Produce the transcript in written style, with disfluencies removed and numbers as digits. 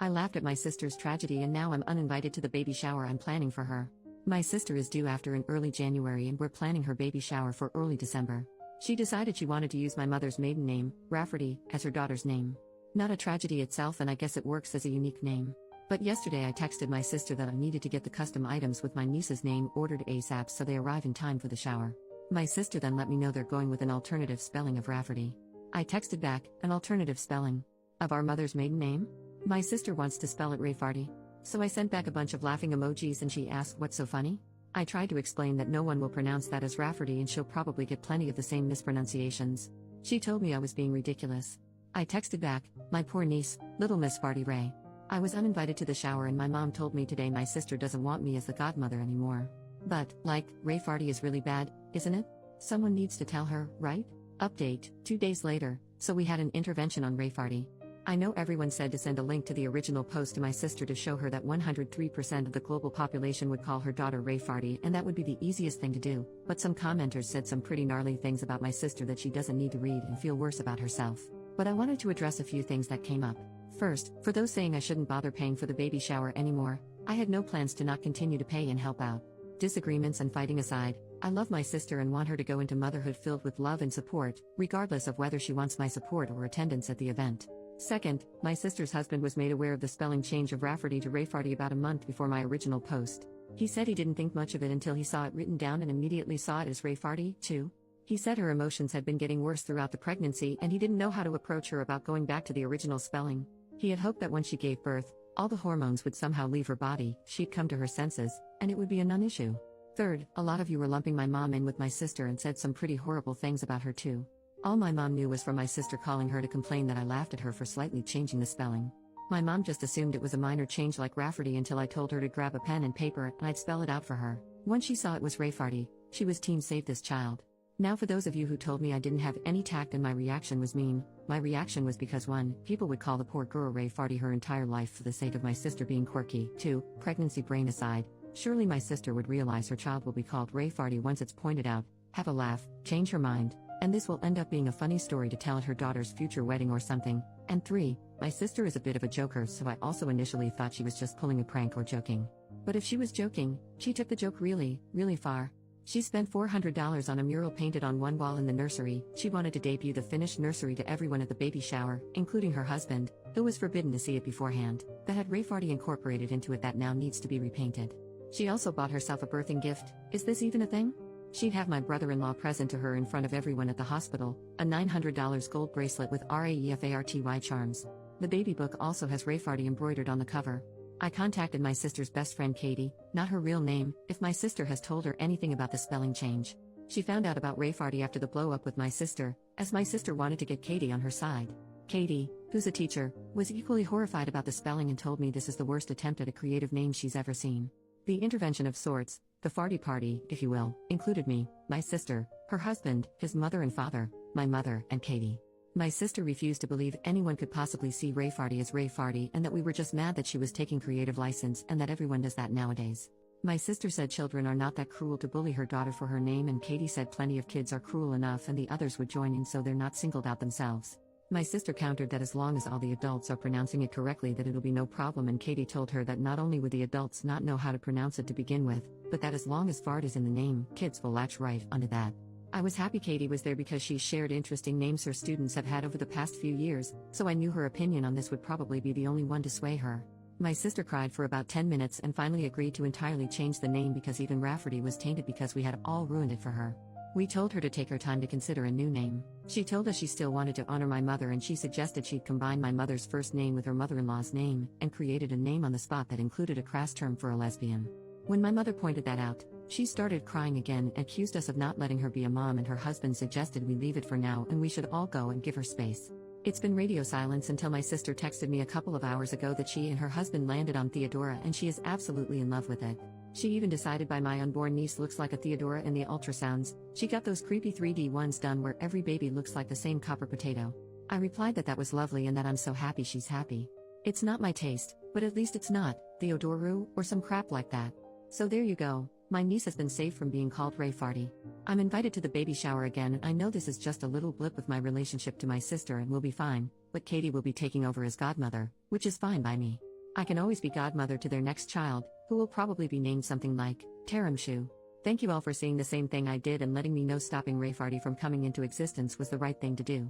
I laughed at my sister's tragedy and now I'm uninvited to the baby shower I'm planning for her. My sister is due after in early January and we're planning her baby shower for early December. She decided she wanted to use my mother's maiden name, Rafferty, as her daughter's name. Not a tragedy itself, and I guess it works as a unique name. But yesterday I texted my sister that I needed to get the custom items with my niece's name ordered ASAP so they arrive in time for the shower. My sister then let me know they're going with an alternative spelling of Rafferty. I texted back, an alternative spelling of our mother's maiden name? My sister wants to spell it Rayfarty. So I sent back a bunch of laughing emojis and she asked what's so funny? I tried to explain that no one will pronounce that as Rafferty and she'll probably get plenty of the same mispronunciations. She told me I was being ridiculous. I texted back, my poor niece, little Miss Farty Ray. I was uninvited to the shower and my mom told me today my sister doesn't want me as the godmother anymore. But, Ray Farty is really bad, isn't it? Someone needs to tell her, right? Update, 2 days later, so we had an intervention on Ray Farty. I know everyone said to send a link to the original post to my sister to show her that 103% of the global population would call her daughter Ray Farty and that would be the easiest thing to do, but some commenters said some pretty gnarly things about my sister that she doesn't need to read and feel worse about herself. But I wanted to address a few things that came up. First, for those saying I shouldn't bother paying for the baby shower anymore, I had no plans to not continue to pay and help out. Disagreements and fighting aside, I love my sister and want her to go into motherhood filled with love and support, regardless of whether she wants my support or attendance at the event. Second, my sister's husband was made aware of the spelling change of Rafferty to Rayfarty about a month before my original post. He said he didn't think much of it until he saw it written down and immediately saw it as Rayfarty, too. He said her emotions had been getting worse throughout the pregnancy and he didn't know how to approach her about going back to the original spelling. He had hoped that when she gave birth, all the hormones would somehow leave her body, she'd come to her senses, and it would be a non-issue. Third, a lot of you were lumping my mom in with my sister and said some pretty horrible things about her too. All my mom knew was from my sister calling her to complain that I laughed at her for slightly changing the spelling. My mom just assumed it was a minor change like Rafferty until I told her to grab a pen and paper and I'd spell it out for her. Once she saw it was Rayfarty, she was team save this child. Now for those of you who told me I didn't have any tact and my reaction was mean, my reaction was because 1, people would call the poor girl Rayfarty her entire life for the sake of my sister being quirky. 2, pregnancy brain aside, surely my sister would realize her child will be called Rayfarty once it's pointed out, have a laugh, change her mind, and this will end up being a funny story to tell at her daughter's future wedding or something. And 3, my sister is a bit of a joker, so I also initially thought she was just pulling a prank or joking. But if she was joking, she took the joke really, really far. She spent $400 on a mural painted on one wall in the nursery. She wanted to debut the finished nursery to everyone at the baby shower, including her husband, who was forbidden to see it beforehand, that had Rayfarty incorporated into it that now needs to be repainted. She also bought herself a birthing gift. Is this even a thing? She'd have my brother-in-law present to her in front of everyone at the hospital, a $900 gold bracelet with RAEFARTY charms. The baby book also has Rayfarty embroidered on the cover. I contacted my sister's best friend Katie, not her real name, if my sister has told her anything about the spelling change. She found out about Rayfarty after the blow-up with my sister, as my sister wanted to get Katie on her side. Katie, who's a teacher, was equally horrified about the spelling and told me this is the worst attempt at a creative name she's ever seen. The intervention of sorts, the farty party, if you will, included me, my sister, her husband, his mother and father, my mother, and Katie. My sister refused to believe anyone could possibly see Rayfarty as Rayfarty and that we were just mad that she was taking creative license and that everyone does that nowadays. My sister said children are not that cruel to bully her daughter for her name, and Katie said plenty of kids are cruel enough and the others would join in so they're not singled out themselves. My sister countered that as long as all the adults are pronouncing it correctly that it'll be no problem, and Katie told her that not only would the adults not know how to pronounce it to begin with, but that as long as fart is in the name, kids will latch right onto that. I was happy Katie was there because she shared interesting names her students have had over the past few years, so I knew her opinion on this would probably be the only one to sway her. My sister cried for about 10 minutes and finally agreed to entirely change the name because even Rafferty was tainted because we had all ruined it for her. We told her to take her time to consider a new name. She told us she still wanted to honor my mother and she suggested she'd combine my mother's first name with her mother-in-law's name, and created a name on the spot that included a crass term for a lesbian. When my mother pointed that out, she started crying again and accused us of not letting her be a mom, and her husband suggested we leave it for now and we should all go and give her space. It's been radio silence until my sister texted me a couple of hours ago that she and her husband landed on Theodora and she is absolutely in love with it. She even decided by my unborn niece looks like a Theodora in the ultrasounds. She got those creepy 3D ones done where every baby looks like the same copper potato. I replied that was lovely and that I'm so happy she's happy. It's not my taste, but at least it's not Theodoru or some crap like that. So there you go, my niece has been saved from being called Rayfarty. I'm invited to the baby shower again, and I know this is just a little blip with my relationship to my sister and we'll be fine, but Katie will be taking over as godmother, which is fine by me. I can always be godmother to their next child, who will probably be named something like Taramshu. Thank you all for seeing the same thing I did and letting me know stopping Rayfarty from coming into existence was the right thing to do.